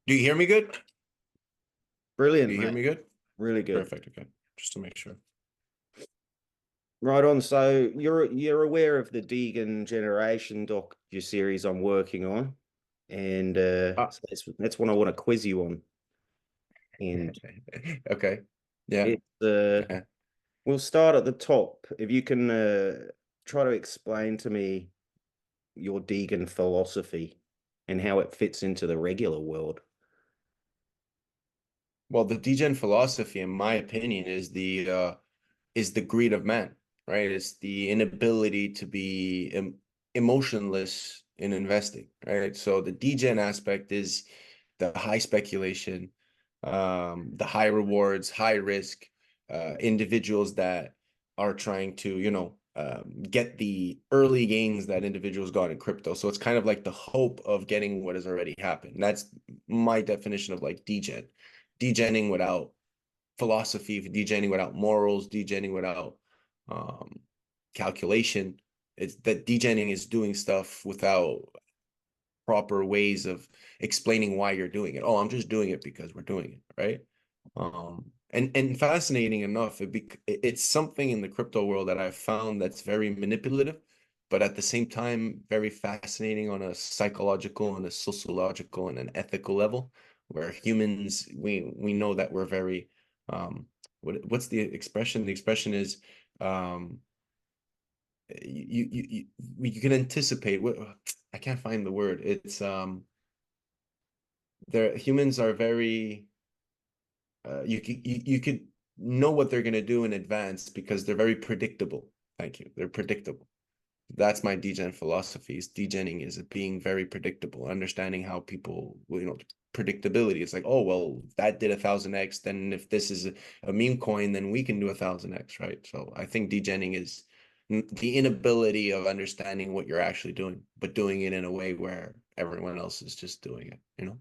Do you hear me good? Do Brilliant, you hear mate. me good? Really good. Perfect. Okay. Just to make sure. Right on. So you're aware of the Degen generation docu-series I'm working on, and Uh, so that's what I want to quiz you on. And okay. Yeah. it's Yeah. we'll start at the top. If you can try to explain to me your Degen philosophy and how it fits into the regular world. Well, the Degen philosophy, in my opinion, is the greed of man, right? It's the inability to be emotionless in investing, right? So the Degen aspect is the high speculation, the high rewards, high risk, individuals that are trying to, get the early gains that individuals got in crypto. So it's kind of like the hope of getting what has already happened. That's my definition of like degen. Degenning without philosophy, degenning without morals, degenning without um, calculation. It's that degenning is doing stuff without proper ways of explaining why you're doing it. Oh, I'm just doing it because we're doing it, right? And fascinating enough, it's something in the crypto world that I've found that's very manipulative, but at the same time very fascinating on a psychological and a sociological and an ethical level, where humans we know that we're very what's the expression? The expression is um you can anticipate what I can't find the word. It's they're humans are very you could know what they're going to do in advance because they're very predictable. Thank you. They're predictable. That's my degen philosophy. Is degening is being very predictable, understanding how people, predictability. It's like, oh well, that did 1,000x. Then if this is a meme coin, then we can do 1,000x, right? So I think degening is the inability of understanding what you're actually doing, but doing it in a way where everyone else is just doing it, you know?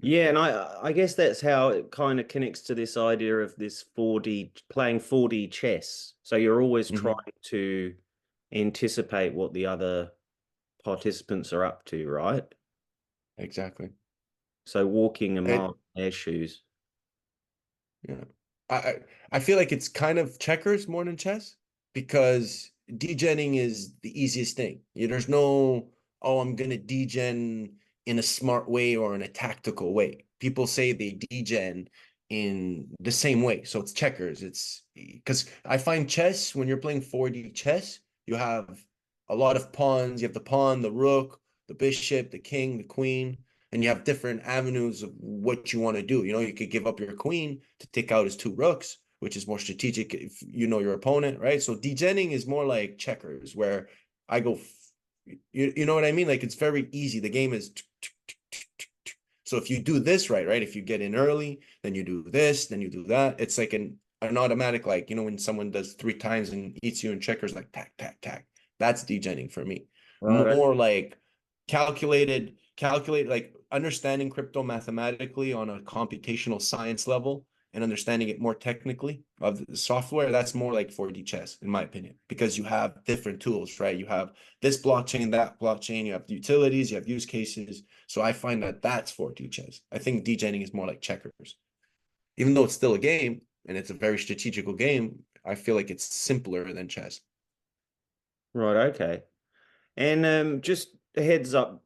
Yeah, and I guess that's how it kind of connects to this idea of this 4D playing 4D chess. So you're always trying Hmm. to anticipate what the other participants are up to, right? Exactly. So walking a And mile in their shoes. yeah. I I I feel like it's kind of checkers more than chess because degenning is the easiest thing. There's no, oh, I'm gonna degen in a smart way or in a tactical way. People say they degen in the same way. So it's checkers. It's because I find chess, when you're playing 4D chess, you have a lot of pawns. You have the pawn, the rook, the bishop, the king, the queen, and you have different avenues of what you want to do. You could give up your queen to take out his two rooks, which is more strategic if you know your opponent, right? So degenning is more like checkers, where I go, you know what I mean? Like it's very easy. The game is. So if you do this right, if you get in early, then you do this, then you do that. It's like an automatic, like, when someone does 3 times and eats you in checkers, like tack, tack, tack. That's degenning for me. Right. More like calculate, like understanding crypto mathematically on a computational science level and understanding it more technically of the software. That's more like 4D chess, in my opinion, because you have different tools, right? You have this blockchain, that blockchain, you have utilities, you have use cases. So I find that that's 4D chess. I think degening is more like checkers. Even though it's still a game and it's a very strategical game, I feel like it's simpler than chess. Right, okay. And just a heads up,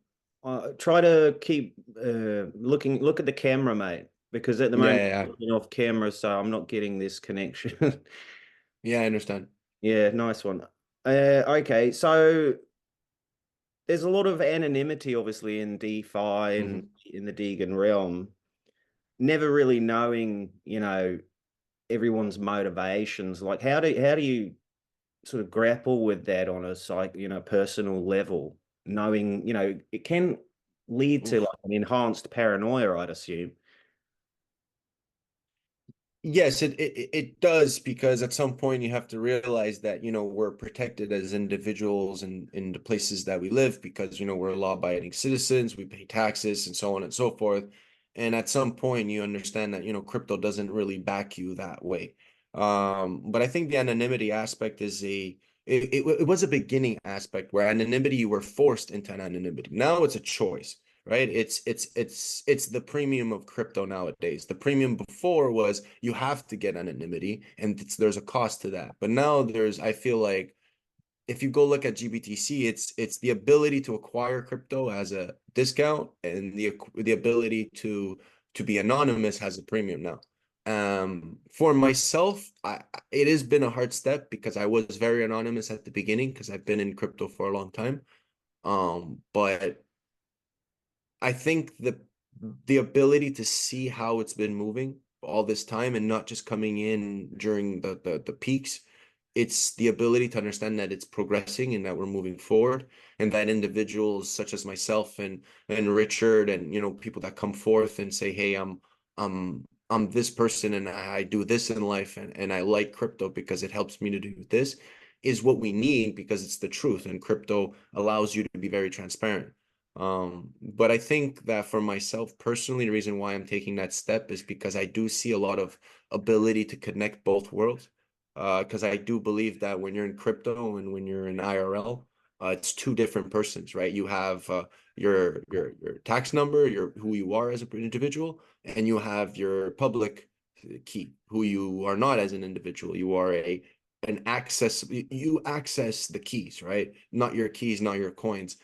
try to keep look at the camera, mate, because at the Yeah, moment yeah, I'm yeah. looking off camera, so I'm not getting this connection. Yeah, I understand. Yeah, nice one. Okay, so there's a lot of anonymity, obviously, in DeFi and Hmm. in the Degen realm. Never really knowing, everyone's motivations. Like, how do you sort of grapple with that on a personal level, knowing, it can lead to Oof. like an enhanced paranoia, I'd assume. Yes, it does, because at some point you have to realize that, we're protected as individuals in the places that we live because, we're law-abiding citizens, we pay taxes and so on and so forth. And at some point you understand that, crypto doesn't really back you that way. But I think the anonymity aspect it was a beginning aspect where anonymity, you were forced into anonymity. Now it's a choice, right? It's the premium of crypto nowadays. The premium before was you have to get anonymity, and there's a cost to that. But now I feel like if you go look at GBTC, it's the ability to acquire crypto as a discount, and the ability to be anonymous has a premium now. For myself, it has been a hard step because I was very anonymous at the beginning because I've been in crypto for a long time. But I think the ability to see how it's been moving all this time and not just coming in during the peaks, it's the ability to understand that it's progressing and that we're moving forward, and that individuals such as myself and Richard, and people that come forth and say, hey, I'm this person and I do this in life, and I like crypto because it helps me to do this, is what we need, because it's the truth, and crypto allows you to be very transparent. But I think that for myself personally, the reason why I'm taking that step is because I do see a lot of ability to connect both worlds. Because I do believe that when you're in crypto and when you're in IRL, it's two different persons, right? You have your tax number, your who you are as an individual, and you have your public key, who you are not as an individual. You are an access. You access the keys, right? Not your keys, not your coins.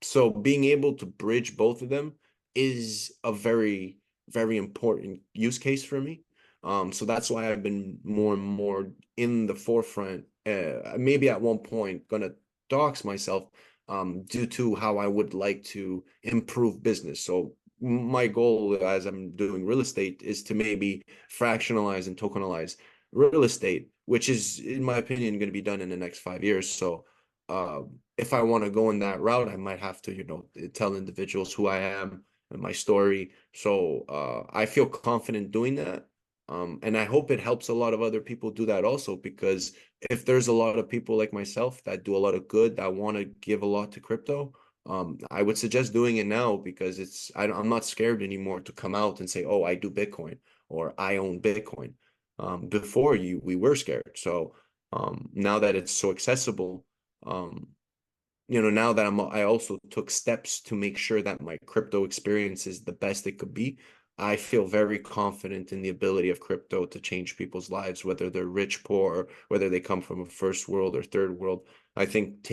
So being able to bridge both of them is a very, very important use case for me. So that's why I've been more and more in the forefront. Maybe at one point gonna dox myself due to how I would like to improve business. So my goal as I'm doing real estate is to maybe fractionalize and tokenize real estate, which is, in my opinion, going to be done in the next 5 years. So if I want to go in that route, I might have to, tell individuals who I am and my story. So I feel confident doing that. And I hope it helps a lot of other people do that also, because if there's a lot of people like myself that do a lot of good, that want to give a lot to crypto, I would suggest doing it now, because I'm not scared anymore to come out and say, oh, I do Bitcoin or I own Bitcoin. Before we were scared. So now that it's so accessible, um, now that I also took steps to make sure that my crypto experience is the best it could be. I feel very confident in the ability of crypto to change people's lives, whether they're rich, poor, whether they come from a first world or third world. I think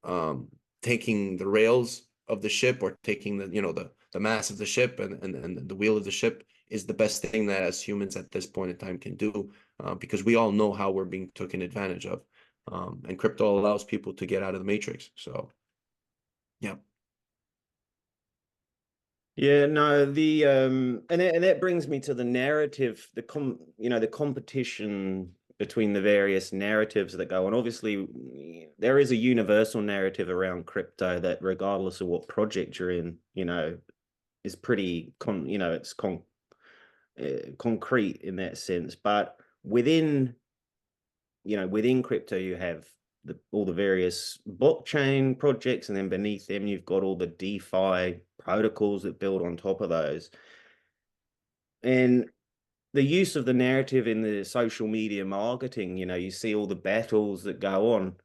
um, taking the rails of the ship, or taking the mass of the ship, and the wheel of the ship, is the best thing that as humans at this point in time can do, because we all know how we're being taken advantage of. And crypto allows people to get out of the matrix. So, yeah. Yeah, no, and that brings me to the narrative, the competition between the various narratives that go on. Obviously, there is a universal narrative around crypto that, regardless of what project you're in, is pretty concrete in that sense. But within crypto, you have all the various blockchain projects, and then beneath them, you've got all the DeFi protocols that build on top of those. And the use of the narrative in the social media marketing, you see all the battles that go on,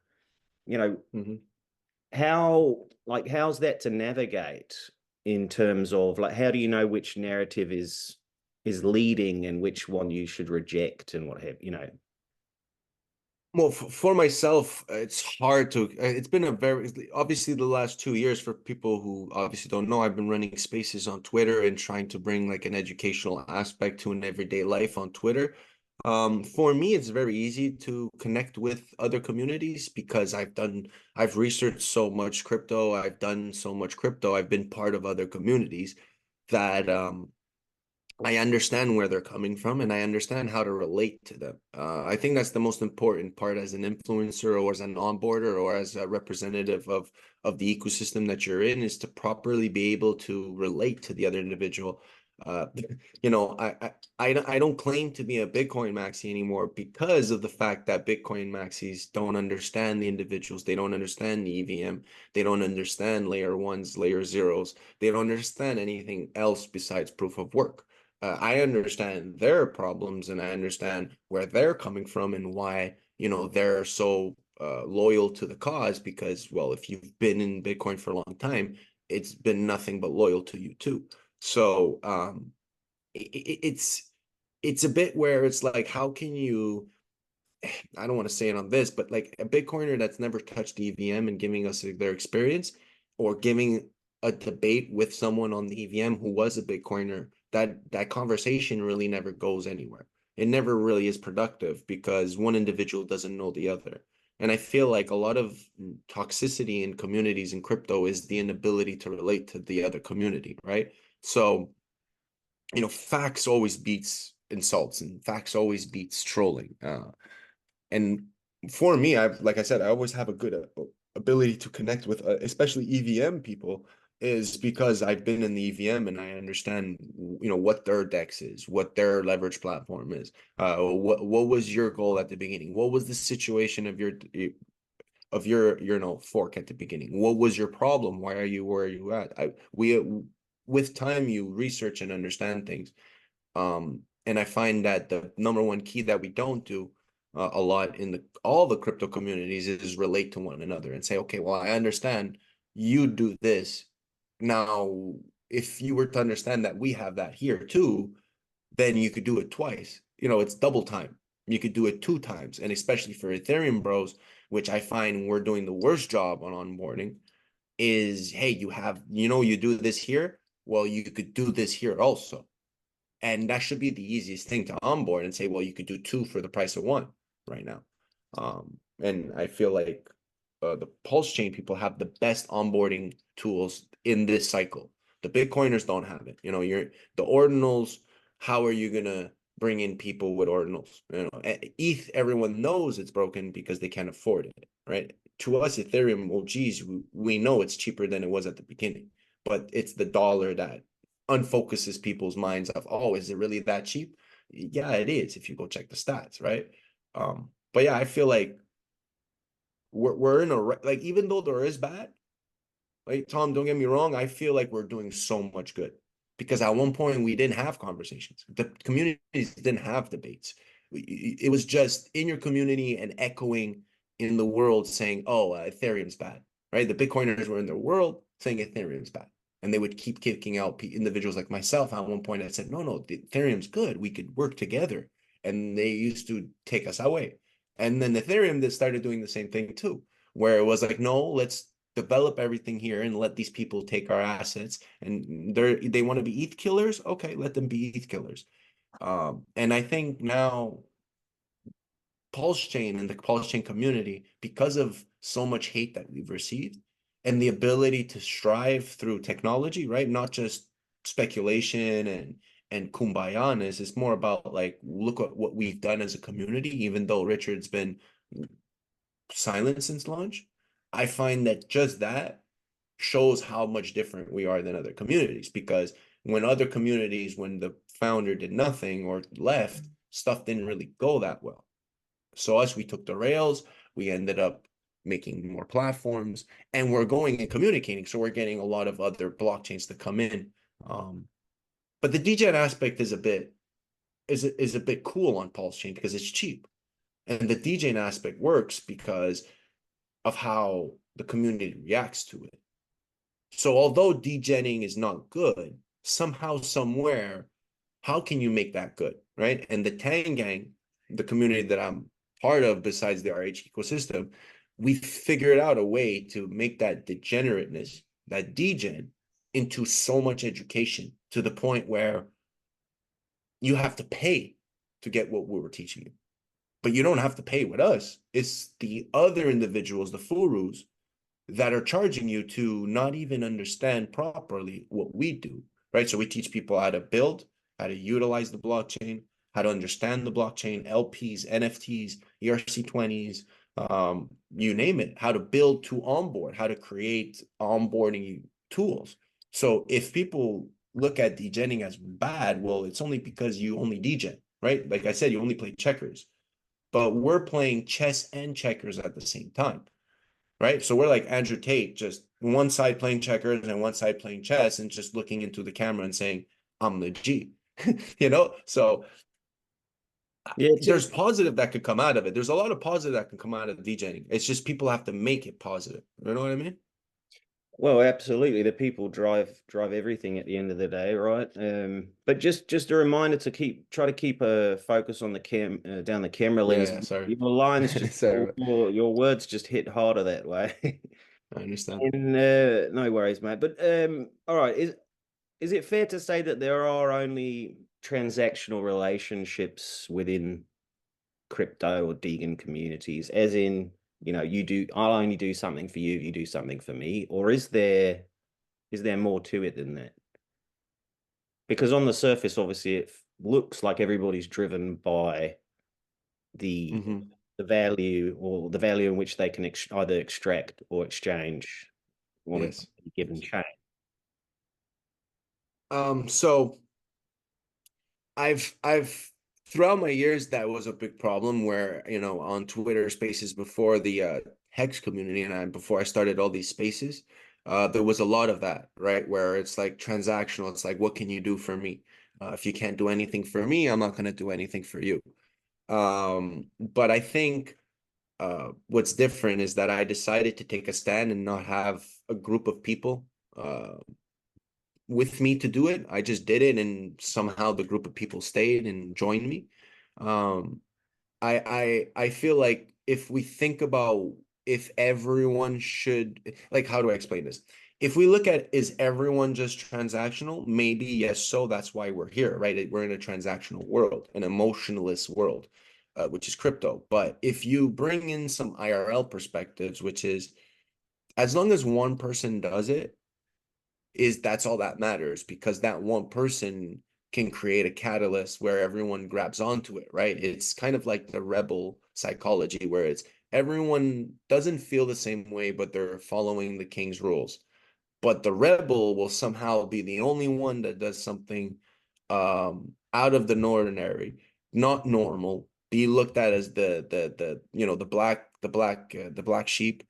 you know, Mhm. how's that to navigate in terms of, like, how do you know which narrative is leading and which one you should reject and what have. Well, for myself, it's hard to. It's been obviously the last 2 years, for people who obviously don't know. I've been running spaces on Twitter and trying to bring like an educational aspect to an everyday life on Twitter. For me, it's very easy to connect with other communities because I've researched so much crypto. I've done so much crypto. I've been part of other communities that I understand where they're coming from, and I understand how to relate to them. I think that's the most important part as an influencer, or as an onboarder, or as a representative of the ecosystem that you're in, is to properly be able to relate to the other individual. Uh, you know, I don't claim to be a Bitcoin maxi anymore because of the fact that Bitcoin maxis don't understand the individuals. They don't understand the EVM. They don't understand layer ones, layer zeros. They don't understand anything else besides proof of work. I understand their problems, and I understand where they're coming from and why, they're so loyal to the cause, because, well, if you've been in Bitcoin for a long time, it's been nothing but loyal to you too. So it's a bit where it's like, how can you, I don't want to say it on this, but like a Bitcoiner that's never touched EVM and giving us their experience, or giving a debate with someone on the EVM who was a Bitcoiner, that conversation really never goes anywhere. It never really is productive because one individual doesn't know the other. And I feel like a lot of toxicity in communities in crypto is the inability to relate to the other community, right? So, facts always beats insults, and facts always beats trolling. And for me, like I said, I always have a good ability to connect with, especially EVM people, is because I've been in the EVM and I understand, what their DEX is, what their leverage platform is. What was your goal at the beginning? What was the situation of your fork at the beginning? What was your problem? Why are you where you at? With time, you research and understand things. And I find that the number one key that we don't do a lot in all the crypto communities is relate to one another and say, okay, well, I understand you do this. Now, if you were to understand that we have that here too, then you could do it twice. It's double time. You could do it 2 times. And especially for Ethereum bros, which I find we're doing the worst job on onboarding, is, hey, you do this here. Well, you could do this here also. And that should be the easiest thing to onboard and say, well, you could do 2 for the price of 1 right now. And I feel like the Pulse chain people have the best onboarding tools in this cycle. The Bitcoiners don't have it. The ordinals. How are you gonna bring in people with ordinals? ETH, everyone knows it's broken because they can't afford it, right? To us, Ethereum OGs, we know it's cheaper than it was at the beginning, but it's the dollar that unfocuses people's minds of, oh, is it really that cheap? Yeah, it is if you go check the stats, right? But yeah, I feel like we're in a, like, even though there is bad, like, Tom, don't get me wrong, I feel like we're doing so much good because at one point we didn't have conversations. The communities didn't have debates. It was just in your community and echoing in the world saying, oh, Ethereum's bad, right? The Bitcoiners were in their world saying Ethereum's bad. And they would keep kicking out individuals like myself. At one point, I said, no, the Ethereum's good. We could work together. And they used to take us away. And then Ethereum that started doing the same thing too, where it was like, no, let's develop everything here and let these people take our assets. And they want to be ETH killers. Okay, let them be ETH killers. And I think now Pulse Chain and the Pulse Chain community, because of so much hate that we've received and the ability to strive through technology, right? Not just speculation and kumbayanas. It's more about like, look at what we've done as a community, even though Richard's been silent since launch. I find that just that shows how much different we are than other communities, because when other communities, when the founder did nothing or left, stuff didn't really go that well. So we took the rails, we ended up making more platforms, and we're going and communicating. So we're getting a lot of other blockchains to come in. But the Degen aspect is a bit cool on Pulse Chain because it's cheap. And the Degen aspect works because of how the community reacts to it. So although degenning is not good, somehow, somewhere, how can you make that good, right? And the Tang Gang, the community that I'm part of, besides the RH ecosystem, we figured out a way to make that degenerateness, that degen, into so much education to the point where you have to pay to get what we were teaching you. But you don't have to pay with us. It's the other individuals, the furus, that are charging you to not even understand properly what we do, right? So we teach people how to build, how to utilize the blockchain, how to understand the blockchain, LPs, NFTs, ERC20s, you name it, how to build to onboard, how to create onboarding tools. So if people look at degenning as bad, well, it's only because you only degen, right? Like I said, you only play checkers, but we're playing chess and checkers at the same time, right? So we're like Andrew Tate, just one side playing checkers and one side playing chess and just looking into the camera and saying, I'm the G, So Yeah, there's positive that could come out of it. There's a lot of positive that can come out of DJing. It's just people have to make it positive. You know what I mean? Well, absolutely. The people drive everything at the end of the day, right? But just a reminder to try to keep a focus on the down the camera Yeah, lens. yeah, sorry. Your lines just Sorry, your words just hit harder that way. I understand. And no worries, mate. But all right, is it fair to say that there are only transactional relationships within crypto or Degen communities, as in, I'll only do something for you, you do something for me, or is there more to it than that? Because on the surface, obviously, it looks like everybody's driven by the Hmm. the value or the value in which they can either extract or exchange on a Yes. given chain. So I've throughout my years that was a big problem where, on Twitter Spaces before the Hex community before I started all these spaces, there was a lot of that, right? Where it's like transactional. It's like, what can you do for me? If you can't do anything for me, I'm not going to do anything for you. But I think what's different is that I decided to take a stand and not have a group of people with me to do it. I just did it, and somehow the group of people stayed and joined me. Um, I feel like if we think about if everyone should, like, how do I explain this? If we look at is everyone just transactional? Maybe yes, so that's why we're here, right? We're in a transactional world, an emotionless world, which is crypto. But if you bring in some IRL perspectives, which is as long as one person does it, is that's all that matters because that one person can create a catalyst where everyone grabs onto it, right? It's kind of like the rebel psychology where it's everyone doesn't feel the same way, but they're following the king's rules. But the rebel will somehow be the only one that does something out of the ordinary, not normal, be looked at as the black sheep,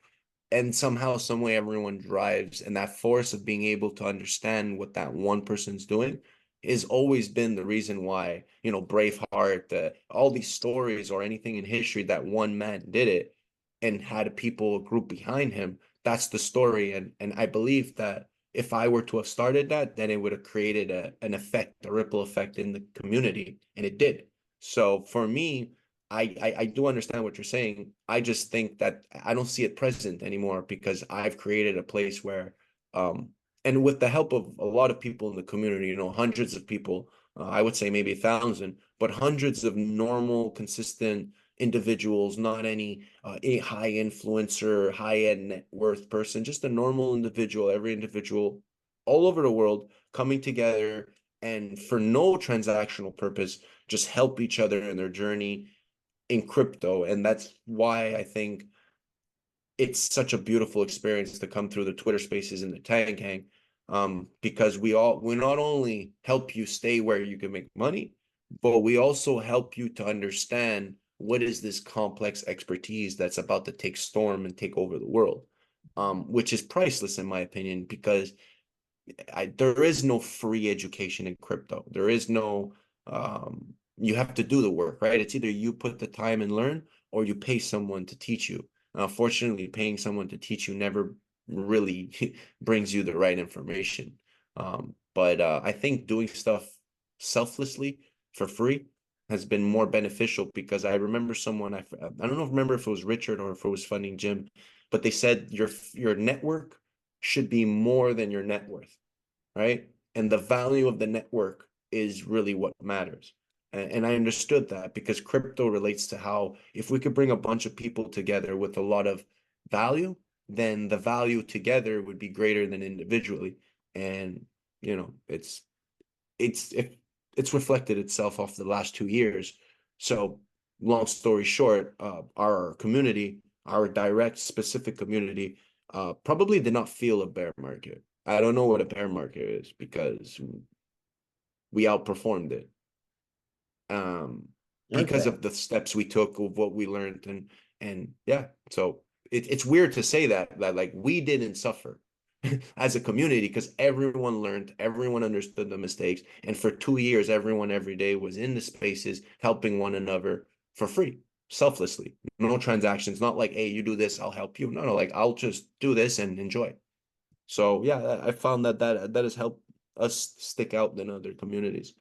and somehow some way everyone drives, and that force of being able to understand what that one person's doing has always been the reason why, Braveheart, all these stories or anything in history that one man did it and had a group behind him. That's the story. And I believe that if I were to have started that, then it would have created an effect, a ripple effect in the community, and it did. So for me, I do understand what you're saying. I just think that I don't see it present anymore because I've created a place where, and with the help of a lot of people in the community, hundreds of people, I would say maybe 1,000, but hundreds of normal, consistent individuals, not any a high influencer, high end net worth person, just a normal individual, every individual all over the world coming together and for no transactional purpose, just help each other in their journey in crypto. And that's why I think it's such a beautiful experience to come through the Twitter spaces and the Tag Hang. Because we not only help you stay where you can make money, but we also help you to understand what is this complex expertise that's about to take storm and take over the world. Which is priceless in my opinion, because there is no free education in crypto. There is no you have to do the work, right? It's either you put the time and learn or you pay someone to teach you. Fortunately, paying someone to teach you never really brings you the right information. But I think doing stuff selflessly for free has been more beneficial because I remember someone I don't know remember if it was Richard or if it was Funding Jim, but they said your network should be more than your net worth, right? And the value of the network is really what matters. And I understood that because crypto relates to how if we could bring a bunch of people together with a lot of value, then the value together would be greater than individually. And it's it's reflected itself off the last 2 years. So long story short, our community, our direct specific community, probably did not feel a bear market. I don't know what a bear market is because we outperformed it. Because Okay. of the steps we took of what we learned, and yeah, so it's weird to say that like we didn't suffer as a community because everyone learned, everyone understood the mistakes, and for 2 years everyone every day was in the spaces helping one another for free, selflessly, no transactions, not like, hey, you do this, I'll help you. No, like I'll just do this and enjoy. So yeah, I found that has helped us stick out than other communities.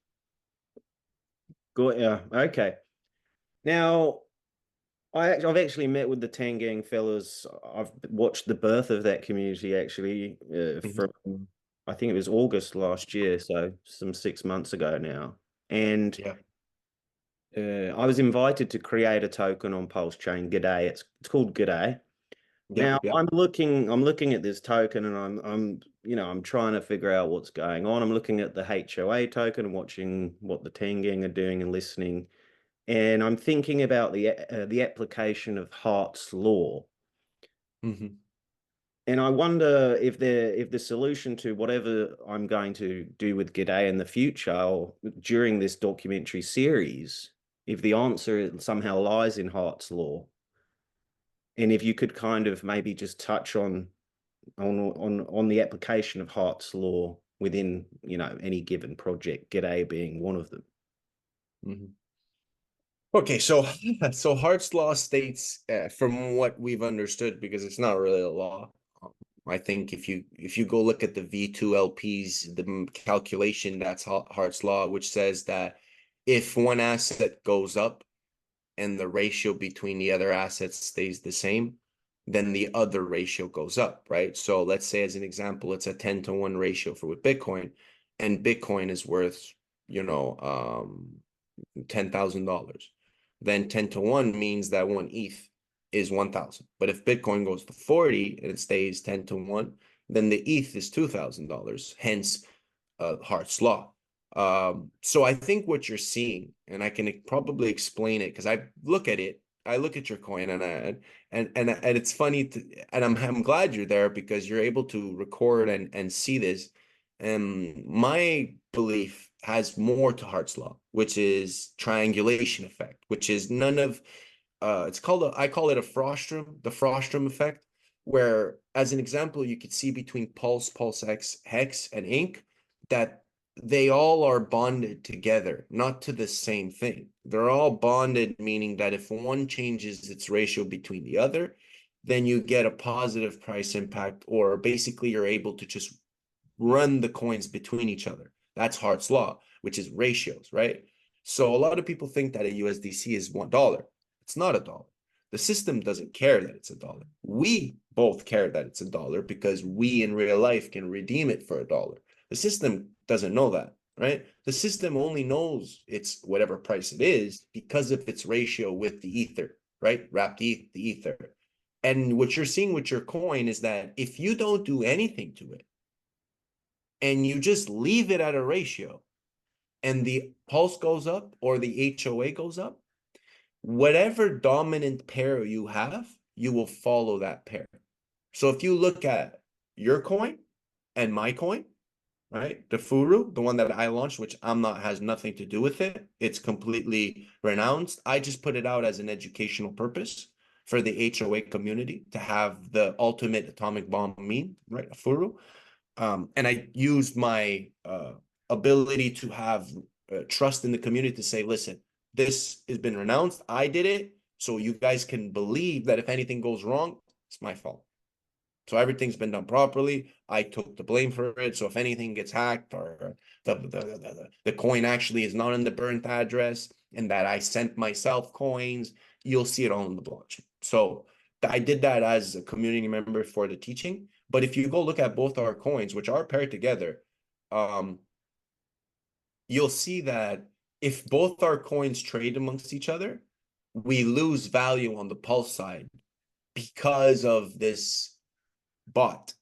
Good. Yeah. Okay. Now, I've actually met with the Tangang fellas. I've watched the birth of that community actually Mhm. from I think it was August last year, so some 6 months ago now. And Yeah. I was invited to create a token on Pulse Chain. G'day. It's called G'day. Now Yep. Yep. I'm looking at this token and I'm trying to figure out what's going on. I'm looking at the HOA token and watching what the Tangang are doing and listening. And I'm thinking about the application of Hart's law. Hmm. And I wonder if the solution to whatever I'm going to do with G'day in the future or during this documentary series, if the answer somehow lies in Hart's law. And if you could kind of maybe just touch on the application of Hart's law within, any given project, G'day being one of them. Hmm. Okay, so so Hart's law states, from what we've understood, because it's not really a law. um, I think if you go look at the V2 LPs, the calculation, that's Hart's law, which says that if one asset goes up and the ratio between the other assets stays the same, then the other ratio goes up, right? So let's say, as an example, it's a 10-to-1 ratio for with Bitcoin, and Bitcoin is worth, you know, $10,000. Then 10-to-1 means that one ETH is 1,000. But if Bitcoin goes to 40 and it stays 10-to-1, then the ETH is $2,000. Hence, Hart's law. So I think what you're seeing, and I can probably explain it because I look at your coin, and it's funny and I'm glad you're there because you're able to record and see this. And my belief has more to Hart's law, which is triangulation effect, which is none of I call it a frostrum, the frostrum effect, where, as an example, you could see between pulse X, hex, and ink that they all are bonded together, not to the same thing. They're all bonded, meaning that if one changes its ratio between the other, then you get a positive price impact, or basically you're able to just run the coins between each other. That's Hart's law, which is ratios, right? So a lot of people think that a USDC is $1. It's not a dollar. The system doesn't care that it's a dollar. We both care that it's a dollar because we in real life can redeem it for a dollar. The system doesn't know that, right? The system only knows it's whatever price it is because of its ratio with the ether, right? Wrapped the ether. And what you're seeing with your coin is that if you don't do anything to it, and you just leave it at a ratio, and the pulse goes up or the HOA goes up, whatever dominant pair you have, you will follow that pair. So if you look at your coin and my coin, right? The Furu, the one that I launched, which I'm not has nothing to do with it. It's completely renounced. I just put it out as an educational purpose for the HOA community to have the ultimate atomic bomb meme, right? A Furu. And I used my ability to have trust in the community to say, listen, this has been renounced. I did it. So you guys can believe that if anything goes wrong, it's my fault. So everything's been done properly. I took the blame for it. So if anything gets hacked, or the coin actually is not in the burnt address and that I sent myself coins, you'll see it all in the blockchain. So I did that as a community member for the teaching. But if you go look at both our coins, which are paired together, um, you'll see that if both our coins trade amongst each other, we lose value on the pulse side because of this bot.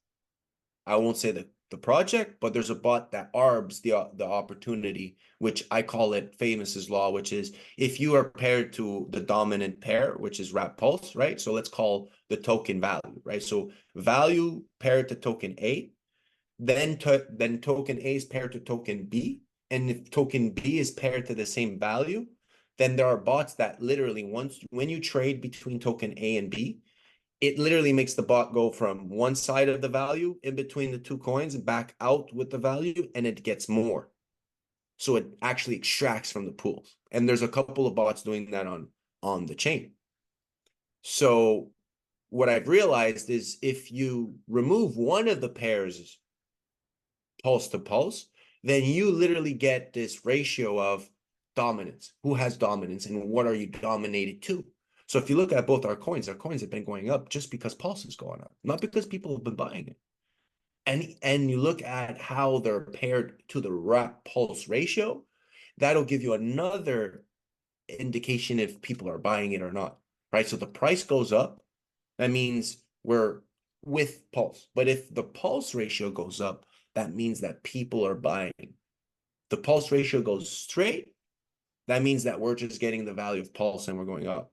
I won't say the project, but there's a bot that arbs the opportunity, which I call it Famous's law, which is if you are paired to the dominant pair, which is wrap pulse, right? So let's call the token value, right? So value paired to token A, then token A is paired to token B, and if token B is paired to the same value, then there are bots that literally once when you trade between token A and B, it literally makes the bot go from one side of the value in between the two coins back out with the value, and it gets more. So it actually extracts from the pools. And there's a couple of bots doing that on the chain. So what I've realized is if you remove one of the pairs pulse to pulse, then you literally get this ratio of dominance. Who has dominance and what are you dominated to? So if you look at both our coins have been going up just because pulse is going up, not because people have been buying it. And you look at how they're paired to the wrap pulse ratio, that'll give you another indication if people are buying it or not, right? So the price goes up, that means we're with pulse. But if the pulse ratio goes up, that means that people are buying. The pulse ratio goes straight, that means that we're just getting the value of pulse and we're going up.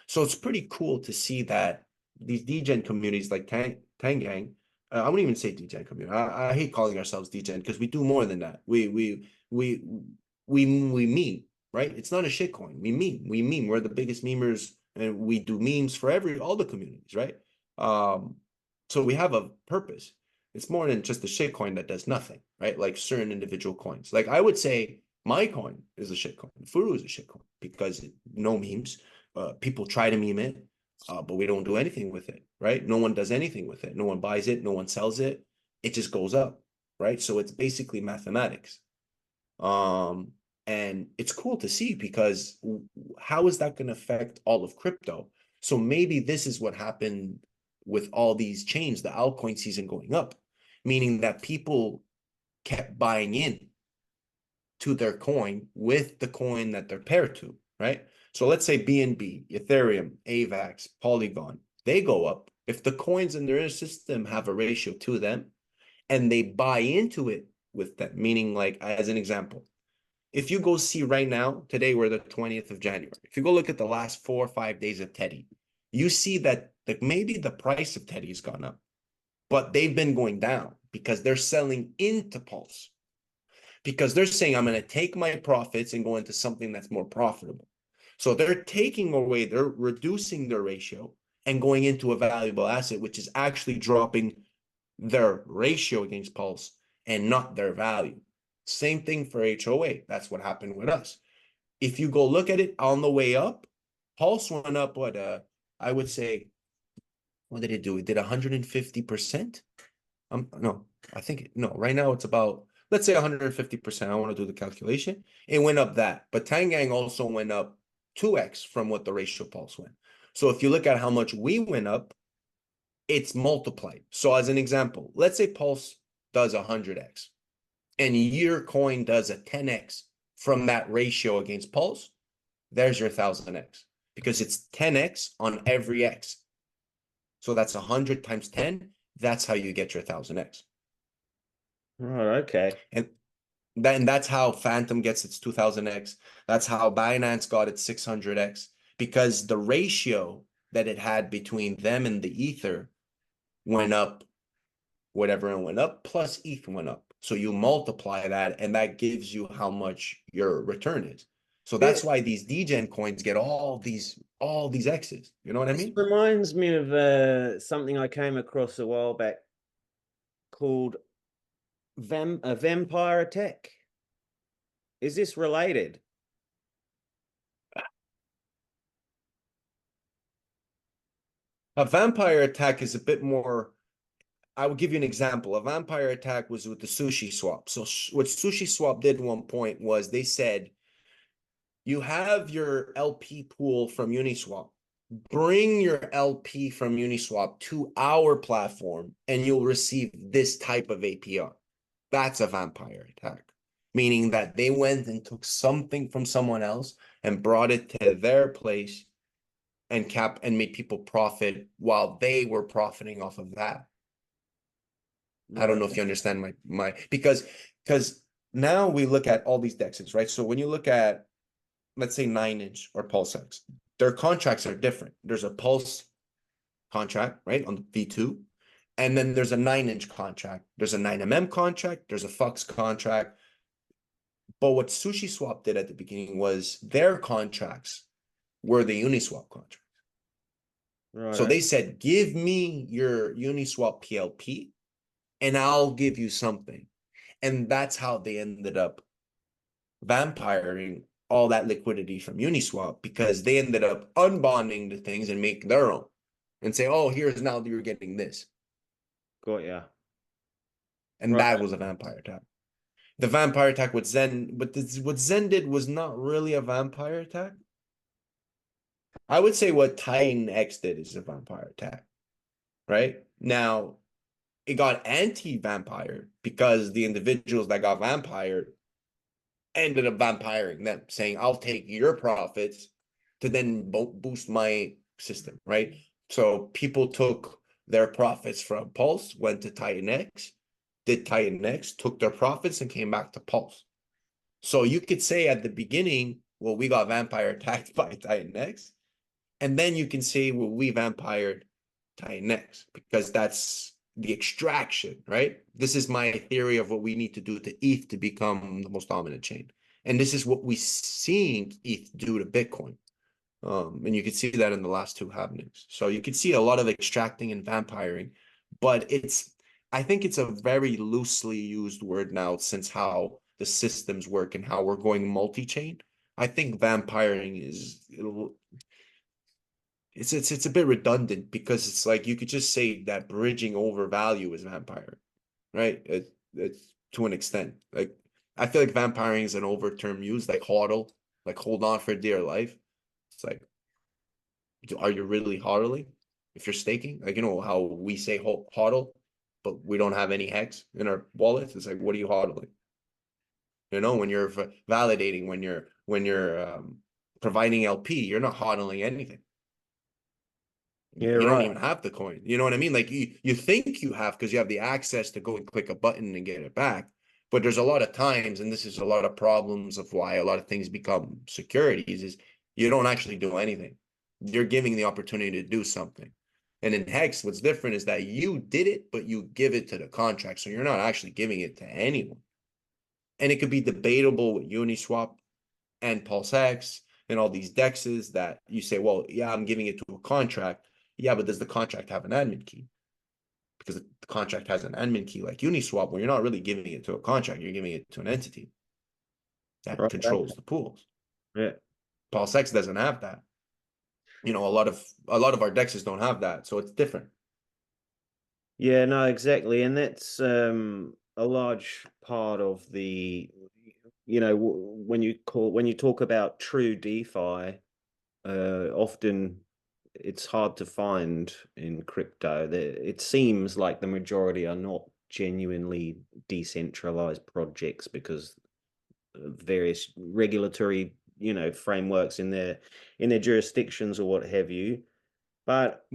So it's pretty cool to see that these Degen communities like Tangang, I wouldn't even say Degen community. I hate calling ourselves Degen because we do more than that. We meme, right? It's not a shitcoin. We meme. We're the biggest memers, and we do memes for all the communities, right? So we have a purpose. It's more than just a shitcoin that does nothing, right? Like certain individual coins. Like I would say my coin is a shitcoin. Furu is a shitcoin because no memes. People try to meme it, but we don't do anything with it, right? No one does anything with it. No one buys it. No one sells it. It just goes up, right? So it's basically mathematics. Um, and it's cool to see because how is that going to affect all of crypto? So maybe this is what happened with all these chains, the altcoin season going up, meaning that people kept buying in to their coin with the coin that they're paired to, right? So let's say BNB, Ethereum, AVAX, Polygon, they go up. If the coins in their system have a ratio to them and they buy into it with them, meaning like as an example, if you go see right now, today we're the 20th of January. If you go look at the last 4 or 5 days of Teddy, you see that maybe the price of Teddy has gone up, but they've been going down because they're selling into Pulse. Because they're saying, I'm going to take my profits and go into something that's more profitable. So they're taking away, they're reducing their ratio and going into a valuable asset, which is actually dropping their ratio against Pulse and not their value. Same thing for HOA. That's what happened with us. If you go look at it on the way up, Pulse went up, I would say, what did it do? It did 150%. No, I think, no, right now it's about, let's say 150%. I want to do the calculation. It went up that, but Tangang also went up 2x from what the ratio pulse went. So if you look at how much we went up, it's multiplied. So as an example, let's say Pulse does 100x and your coin does a 10x from that ratio against Pulse, there's your 1000x because it's 10x on every x. So that's 100 times 10. That's how you get your 1000x. Right, okay. And that's how Phantom gets its 2000x. That's how Binance got its 600x, because the ratio that it had between them and the Ether went up, whatever it went up, plus ETH went up. So you multiply that, and that gives you how much your return is. So that's why these Degen coins get all these X's. You know what I This mean? reminds me of something I came across a while back called a vampire attack. Is this related? A vampire attack is a bit more. I will give you an example. A vampire attack was with the sushi swap. So what sushi swap did at one point was they said, you have your LP pool from Uniswap. Bring your LP from Uniswap to our platform and you'll receive this type of APR. That's a vampire attack, meaning that they went and took something from someone else and brought it to their place and made people profit while they were profiting off of that. I don't Right. know if you understand my because now we look at all these dexes, right? So when you look at, let's say, 9-inch or Pulse X, their contracts are different. There's a Pulse contract, right, on the V2, and then there's a 9-inch contract. There's a 9mm contract. There's a Fux contract. But what Sushi Swap did at the beginning was their contracts were the Uniswap contract. So Right. they said, give me your Uniswap PLP and I'll give you something. And that's how they ended up vampiring all that liquidity from Uniswap, because they ended up unbonding the things and make their own. and say, oh, here's now you're getting this. Got ya. And Right. that was a vampire attack. The vampire attack with Zen, but what Zen did was not really a vampire attack. I would say what Titan X did is a vampire attack, right? Now, it got anti-vampire because the individuals that got vampire ended up vampiring them, saying, I'll take your profits to then boost my system, right? So people took their profits from Pulse, went to Titan X, did Titan X, took their profits, and came back to Pulse. So you could say at the beginning, well, we got vampire attacked by Titan X. And then you can say, well, we vampired Titan X because that's the extraction, right? This is my theory of what we need to do to ETH to become the most dominant chain. And this is what we're seeing ETH do to Bitcoin. And you can see that in the last two halvings. So you can see a lot of extracting and vampiring, but I think it's a very loosely used word now since how the systems work and how we're going multi-chain. I think vampiring it's a bit redundant because it's like you could just say that bridging over value is vampire, right? It's to an extent. Like I feel like vampiring is an overterm used, like hodl, like hold on for dear life. It's like, are you really hodling if you're staking? Like, you know how we say hodl, but we don't have any hex in our wallets. It's like, what are you hodling? You know, when you're validating, when you're providing LP, you're not hodling anything. Yeah, You don't right. even have the coin. You know what I mean? Like you think you have because you have the access to go and click a button and get it back. But there's a lot of times, and this is a lot of problems of why a lot of things become securities, is you don't actually do anything. You're giving the opportunity to do something. And in Hex, what's different is that you did it, but you give it to the contract. So you're not actually giving it to anyone. And it could be debatable with Uniswap and PulseX and all these dexes that you say, well, yeah, I'm giving it to a contract. Yeah, but does the contract have an admin key? Because the contract has an admin key like Uniswap, where you're not really giving it to a contract, you're giving it to an entity that Right. controls the pools. Yeah. PulseX doesn't have that. You know, a lot of our dexes don't have that, so it's different. Yeah, no, exactly. And that's a large part of the, when you talk about true DeFi, often it's hard to find in crypto. It seems like the majority are not genuinely decentralized projects because of various regulatory, frameworks in their jurisdictions or what have you. But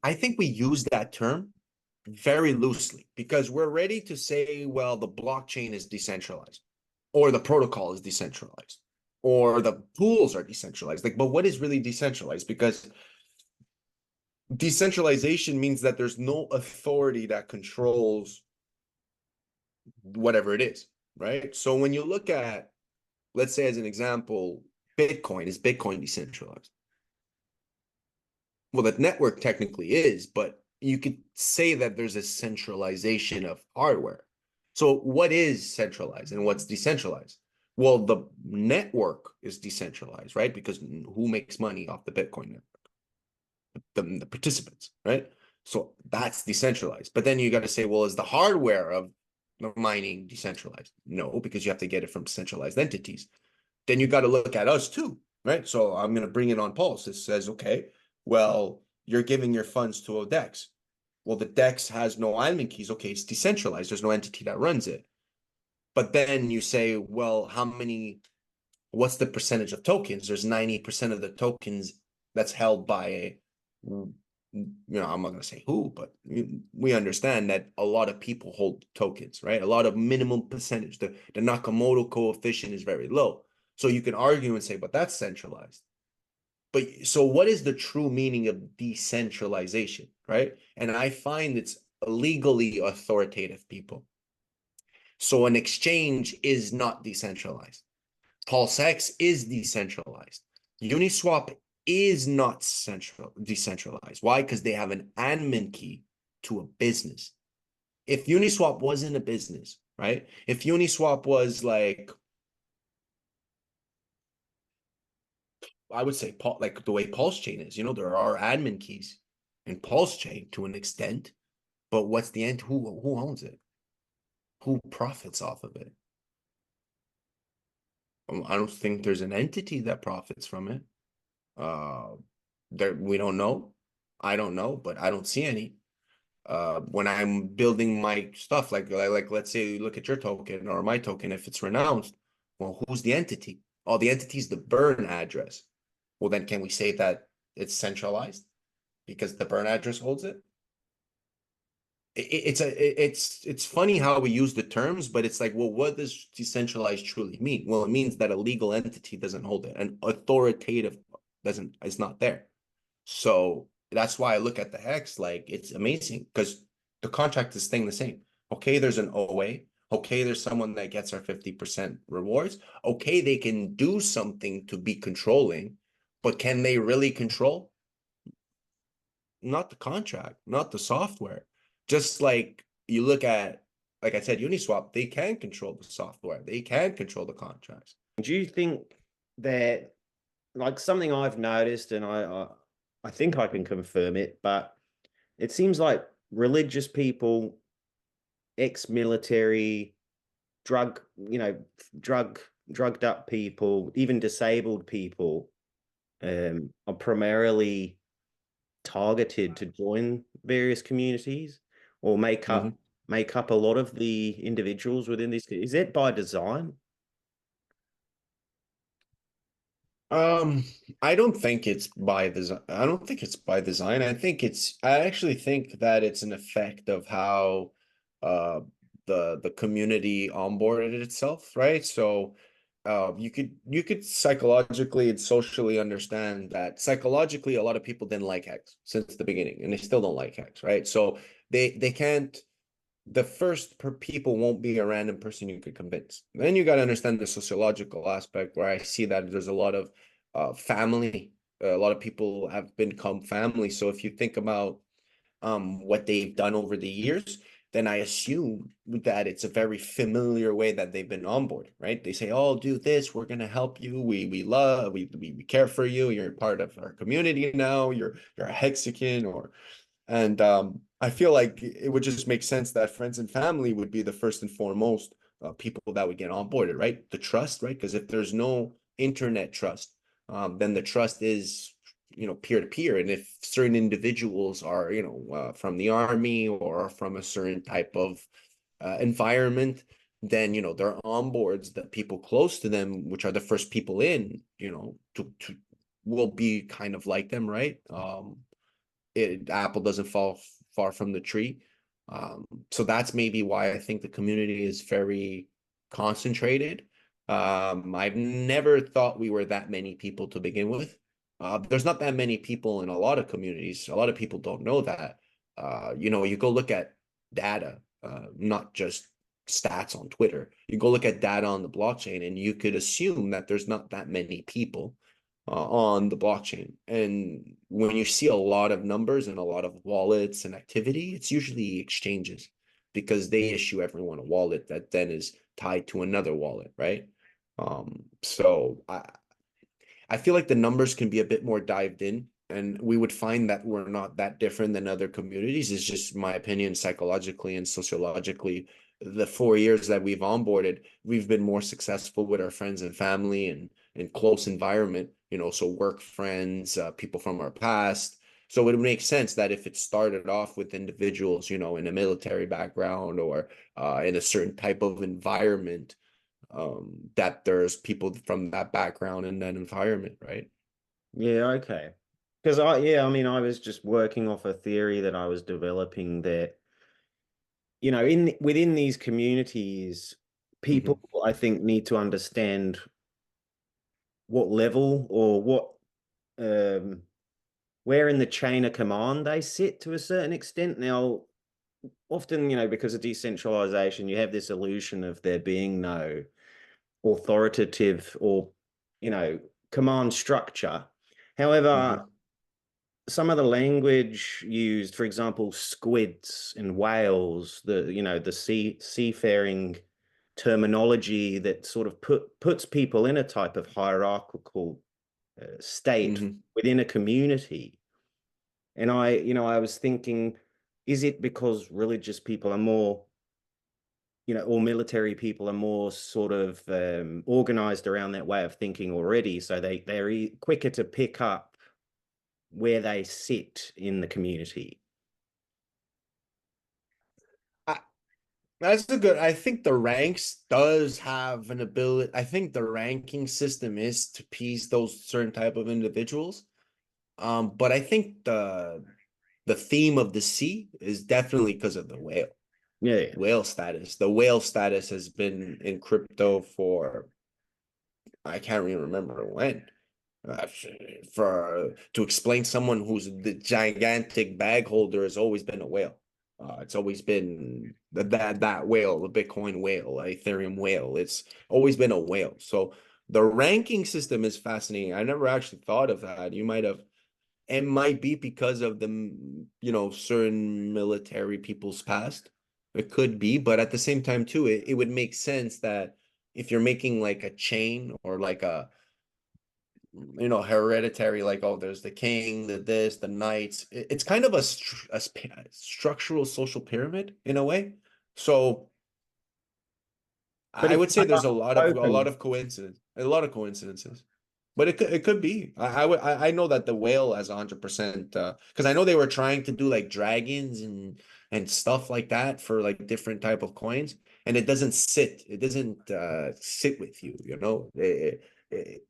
I think we use that term very loosely because we're ready to say, well, the blockchain is decentralized, or the protocol is decentralized, or the pools are decentralized. Like, but what is really decentralized? Because decentralization means that there's no authority that controls whatever it is, right? So when you look at, let's say as an example, Bitcoin, is Bitcoin decentralized? Well, the network technically is, but you could say that there's a centralization of hardware. So what is centralized and what's decentralized? Well, the network is decentralized, right? Because who makes money off the Bitcoin network? The participants, right? So that's decentralized. But then you got to say, well, is the hardware of mining decentralized? No, because you have to get it from centralized entities. Then you got to look at us too, right? So I'm going to bring it on Pulse. It says, okay, well, you're giving your funds to a DEX. Well, the DEX has no admin keys. Okay, it's decentralized. There's no entity that runs it. But then you say, well, what's the percentage of tokens? There's 90% of the tokens that's held by I'm not going to say who, but we understand that a lot of people hold tokens, right? A lot of minimum percentage. The Nakamoto coefficient is very low. So you can argue and say, but that's centralized. But so what is the true meaning of decentralization, right? And I find it's legally authoritative people. So an exchange is not decentralized. PulseX is decentralized. Uniswap is not decentralized. Why? Because they have an admin key to a business. If Uniswap wasn't a business, right? If Uniswap was like, I would say like the way Pulse Chain is. There are admin keys in Pulse Chain to an extent, but what's the end? Who owns it? Who profits off of it? I don't think there's an entity that profits from it. Uh, there we don't know. I don't know, but I don't see any. When I'm building my stuff, like let's say you look at your token or my token, if it's renounced, well, who's the entity? Oh, the entity is the burn address. Well, then can we say that it's centralized because the burn address holds it? It's funny how we use the terms, but it's like, well, what does decentralized truly mean? Well, it means that a legal entity doesn't hold it, an authoritative doesn't is not there. So that's why I look at the hex like it's amazing because the contract is staying the same. Okay, there's an OA. Okay, there's someone that gets our 50% rewards. Okay, they can do something to be controlling, but can they really control? Not the contract, not the software. Just like you look at, like I said, Uniswap, they can control the software. They can control the contracts. Do you think that, like, something I've noticed, and I think I can confirm it, but it seems like religious people, ex-military, drug, drugged up people, even disabled people, are primarily targeted to join various communities or Mhm. make up a lot of the individuals within this. Is that by design? Um, I don't think it's by design. I don't think it's by design. I actually think that it's an effect of how uh the community onboarded itself, right? So you could psychologically and socially understand that psychologically a lot of people didn't like X since the beginning and they still don't like X, right? So they can't the first per people won't be a random person you could convince. Then you got to understand the sociological aspect where I see that there's a lot of family. A lot of people have become family. So if you think about what they've done over the years, then I assume that it's a very familiar way that they've been on board, right? They say, "Oh, do this. We're gonna help you. We love. We care for you. You're part of our community now. You're a Hexican or." And I feel like it would just make sense that friends and family would be the first and foremost people that would get onboarded, right? The trust, right? Because if there's no internet trust, then the trust is, peer to peer. And if certain individuals are, from the army or from a certain type of environment, then, they're onboards that people close to them, which are the first people in, to will be kind of like them, right? Apple doesn't fall far from the tree. So that's maybe why I think the community is very concentrated. I've never thought we were that many people to begin with. There's not that many people in a lot of communities. A lot of people don't know that. You go look at data, not just stats on Twitter. You go look at data on the blockchain, and you could assume that there's not that many people on the blockchain. And when you see a lot of numbers and a lot of wallets and activity, it's usually exchanges because they issue everyone a wallet that then is tied to another wallet, right? So I feel like the numbers can be a bit more dived in, and we would find that we're not that different than other communities. It's just my opinion, psychologically and sociologically. The 4 years that we've onboarded, we've been more successful with our friends and family and close environment, so work friends, people from our past. So it would make sense that if it started off with individuals, in a military background or in a certain type of environment, that there's people from that background and that environment, right? Yeah, okay. Because I was just working off a theory that I was developing that, in within these communities, people, Hmm. I think, need to understand what level or um where in the chain of command they sit to a certain extent. Now, often, because of decentralization, you have this illusion of there being no authoritative or, you know, command structure. However, Hmm. some of the language used, for example, squids and whales, the seafaring terminology that sort of puts people in a type of hierarchical state Hmm. within a community. And I was thinking, is it because religious people are more, or military people are more sort of organized around that way of thinking already, so they're quicker to pick up where they sit in the community. That's a good. I think the ranks does have an ability. I think the ranking system is to appease those certain type of individuals. But I think the theme of the sea is definitely because of the Yeah. whale status. The whale status has been in crypto for I can't even remember when. Uh, for to explain someone who's the gigantic bag holder has always been a whale. It's always been that whale, the Bitcoin whale, Ethereum whale. It's always been a whale. So the ranking system is fascinating. I never actually thought of that. You might have. It might be because of the certain military people's past. It could be, but at the same time too, it would make sense that if you're making like a chain or like a hereditary, like, oh, there's the king, the this, the knights. It's kind of a structural social pyramid in a way. So But I it's would say there's open. a lot of coincidences. But it could be. I know that the whale has 100% because I know they were trying to do like dragons and stuff like that for like different type of coins, and it doesn't sit. It doesn't sit with you, you know.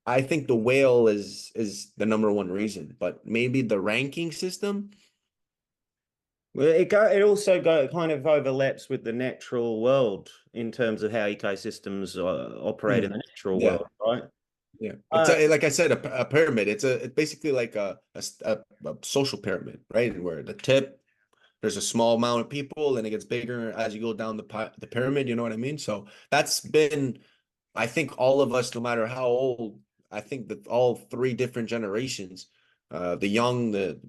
I think the whale is the number one reason, but maybe the ranking system. Well, it also kind of overlaps with the natural world in terms of how ecosystems operate in the Mm, natural yeah, world, right? yeah. It's Uh, like I said, a pyramid. It's basically like a social pyramid, right? Where the tip there's a small amount of people and it gets bigger as you go down the pyramid, you know what I mean? So that's been, I think all of us, no matter how old, I think that all three different generations, the young, the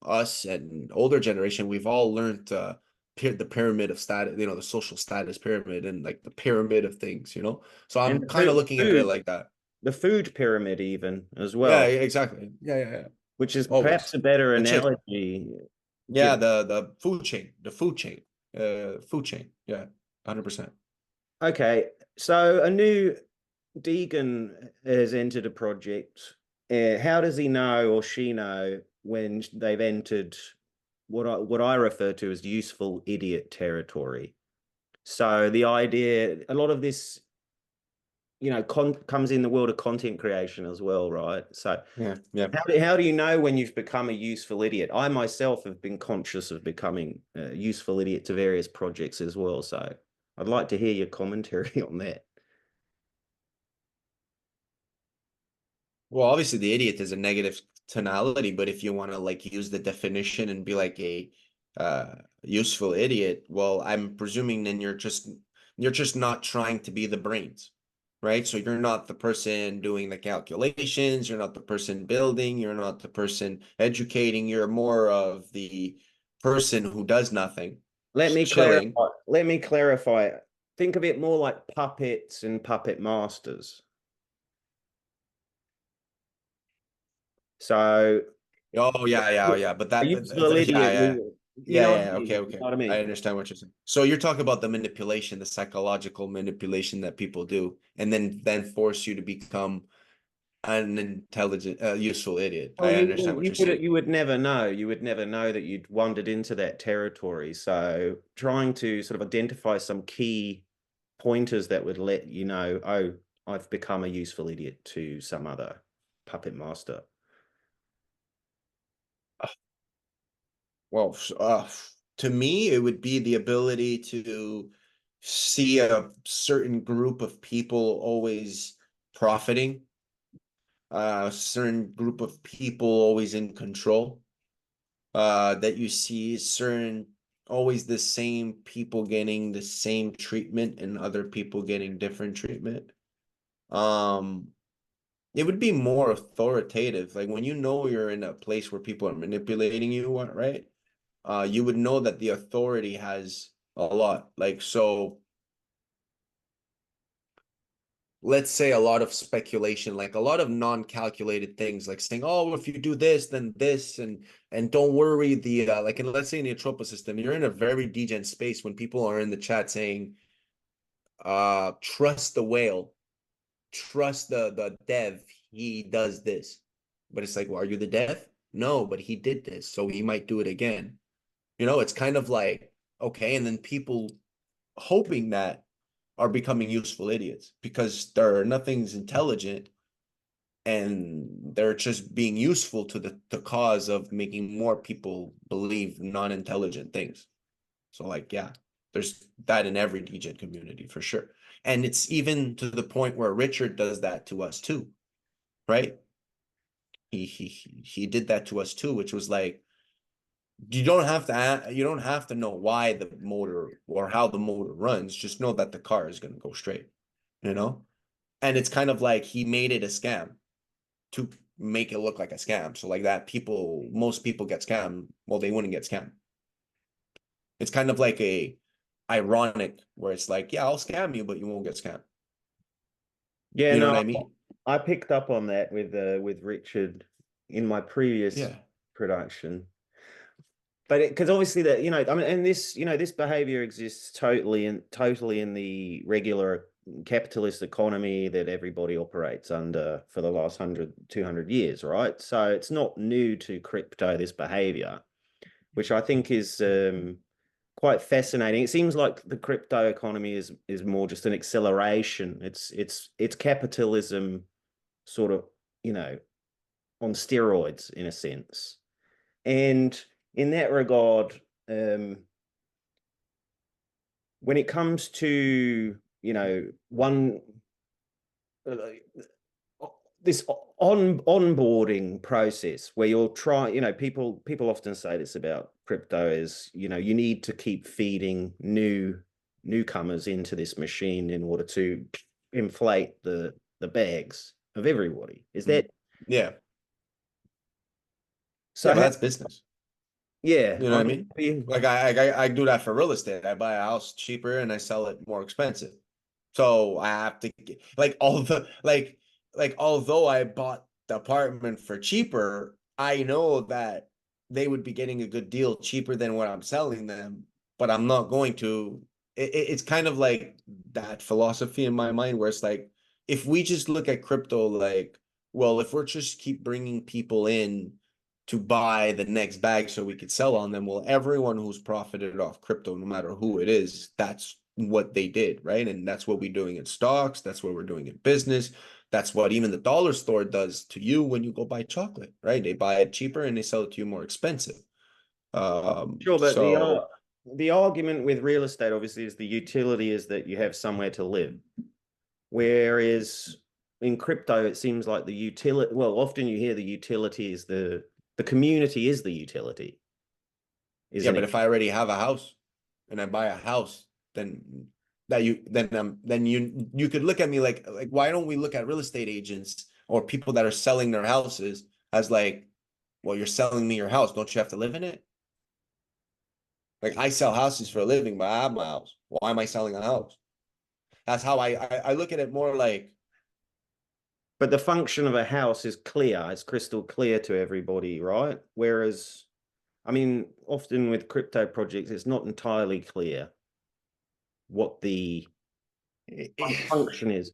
us and older generation, we've all learned the pyramid of status, the social status pyramid and like the pyramid of things. So and I'm kind of looking at it like that. the food pyramid even as Yeah, well, exactly. Yeah, yeah, yeah. which is perhaps Always. a better The chick. analogy. Yeah, Given. the food chain. Yeah, 100%. Okay, so a new Degen has entered a project. How does he know or she know when they've entered what I refer to as useful idiot territory? So the idea, a lot of this, comes in the world of content creation as well, right? So Yeah, yeah. how do you know when you've become a useful idiot? I myself have been conscious of becoming a useful idiot to various projects as well. So I'd like to hear your commentary on that. Well, obviously the idiot is a negative tonality, but if you want to like use the definition and be like a useful idiot, well, I'm presuming then you're just not trying to be the brains, right? So you're not the person doing the calculations, you're not the person building, you're not the person educating, you're more of the person who does nothing, Let just me chilling. clarify. Let me clarify. Think of it more like puppets and puppet masters. So Oh yeah, yeah, yeah. But a that, useful yeah, idiot, yeah, you yeah, know what I yeah. mean? Okay, You okay. know what I I mean? understand what you're saying. So you're talking about the manipulation, the psychological manipulation that people do, and then force you to become an intelligent, useful idiot. Well, I you understand what you you're would saying. you would never know. You would never know that you'd wandered into that territory. So trying to sort of identify some key pointers that would let you know, oh, I've become a useful idiot to some other puppet master. Well, to me, it would be the ability to see a certain group of people always profiting, a certain group of people always in control. That you see certain always the same people getting the same treatment and other people getting different treatment. Um, it would be more authoritative. Like when you know you're in a place where people are manipulating you, right? You would know that the authority has a lot. Like so let's say a lot of speculation, like a lot of non-calculated things, like saying, oh, if you do this, then this, and don't worry, the like, and let's say in the Atropa system, you're in a very degen space when people are in the chat saying, trust the whale, trust the dev, he does this. But it's like, well, are you the dev? No, but he did this, so he might do it again. It's kind of like, okay, and then people hoping that are becoming useful idiots because nothing's intelligent and they're just being useful to the cause of making more people believe non-intelligent things. So like, yeah, there's that in every degen community for sure. And it's even to the point where Richard does that to us too, right? He did that to us too, which was like, you don't have to know why the motor or how the motor runs. Just know that the car is going to go straight, you know? And it's kind of like he made it a scam to make it look like a scam. So like that, most people get scammed. Well, they wouldn't get scammed. It's kind of like a ironic where it's like, yeah, I'll scam you, but you won't get scammed. Yeah, You know what no, I mean? I picked up on that with Richard in my previous Yeah. production. But because obviously that, I mean, and this behavior exists totally in the regular capitalist economy that everybody operates under for the last 100, 200 years, right? So it's not new to crypto, this behavior, which I think is quite fascinating. It seems like the crypto economy is more just an acceleration. It's capitalism sort of, you know, on steroids in a sense. And in that regard, when it comes to, one uh, this onboarding process where you're trying, people often say this about crypto is, you need to keep feeding newcomers into this machine in order to inflate the bags of everybody. Is that Yeah. Yeah, so? but that's business. Yeah, You know I what I mean? mean, Like I do that for real estate. I buy a house cheaper and I sell it more expensive. So I have to like all the like although I bought the apartment for cheaper, I know that they would be getting a good deal cheaper than what I'm selling them, but I'm not going to. It's kind of like that philosophy in my mind where it's like if we just look at crypto like, well, if we're just keep bringing people in to buy the next bag so we could sell on them. Well, everyone who's profited off crypto, no matter who it is, that's what they did, right? And that's what we're doing in stocks. That's what we're doing in business. That's what even the dollar store does to you when you go buy chocolate, right? They buy it cheaper and they sell it to you more expensive. sure, but So the argument with real estate obviously is the utility is that you have somewhere to live. Whereas in crypto, it seems like the utility, well, often you hear the utility is the community is the utility, yeah, isn't but it? if I already have a house and I buy a house, then you could look at me like why don't we look at real estate agents or people that are selling their houses as like, well, you're selling me your house, don't you have to live in it? Like I sell houses for a living, but I have my house. Why am I selling a house? That's how I look at it more like, But the function of a house is clear, it's crystal clear to everybody, right? Whereas, I mean, often with crypto projects, it's not entirely clear what the it function is.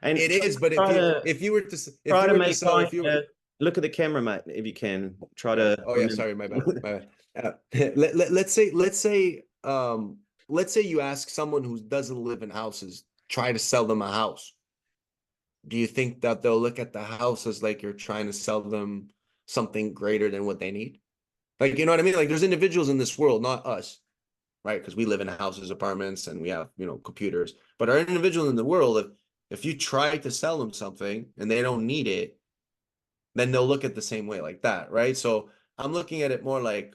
And is, but try to if you were to if try you to were to make sell if you were look at the camera, mate, if you can. Try oh, to oh yeah, remember. sorry, my bad. My bad. Let's say you ask someone who doesn't live in houses, try to sell them a house. Do you think that they'll look at the house as like you're trying to sell them something greater than what they need? Like, you know what I mean? Like there's individuals in this world, not us, right? Because we live in houses, apartments, and we have, computers. But our individual in the world, if you try to sell them something and they don't need it, then they'll look at the same way like that, right? So I'm looking at it more like,